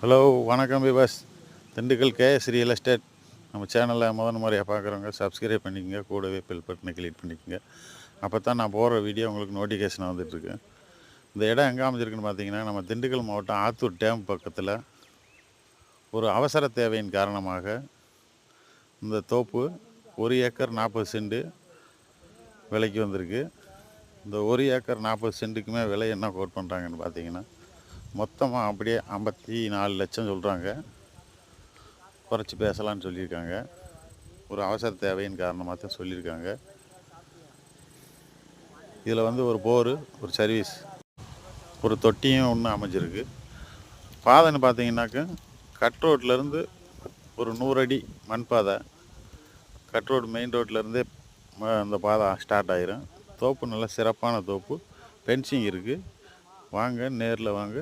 Hello, வணக்கம் விவாஸ். Dindigul KS real estate நம்ம சேனலில் முறையாக பார்க்குறவங்க சப்ஸ்கிரைப் பண்ணிக்கோங்க. கூடவே பெல் பட்டனை கிளிக் பண்ணிக்கோங்க. அப்போ தான் நான் போகிற வீடியோ உங்களுக்கு நோட்டிஃபிகேஷன் வந்துட்டுருக்கு. இந்த இடம் எங்கே அமைஞ்சிருக்குன்னு பார்த்தீங்கன்னா, நம்ம திண்டுக்கல் மாவட்டம் ஆத்தூர் டேம் பக்கத்தில் ஒரு அவசர தேவையின் காரணமாக இந்த தோப்பு 1 ஏக்கர் 40 சென்ட் விலைக்கு வந்திருக்கு. இந்த 1 ஏக்கர் 40 சென்ட்டுக்குமே விலை என்ன கோட் பண்ணுறாங்கன்னு பார்த்தீங்கன்னா, மொத்தமாக அப்படியே 54 லட்சம் சொல்கிறாங்க. குறைச்சி பேசலான்னு சொல்லியிருக்காங்க. ஒரு அவசர தேவையின் காரணமாக தான் சொல்லியிருக்காங்க. இதில் வந்து ஒரு போரு, ஒரு சர்வீஸ், ஒரு தொட்டியும் ஒன்று அமைஞ்சிருக்கு. பாதைன்னு பார்த்தீங்கன்னாக்க கட் ரோட்லேருந்து ஒரு 100 அடி மண் பாதை. கட் ரோடு மெயின் ரோட்லேருந்தே அந்த பாதை ஸ்டார்ட் ஆகிரும். தோப்பு நல்ல சிறப்பான தோப்பு. ஃபென்சிங் இருக்குது. வாங்க, நேரில் வாங்க,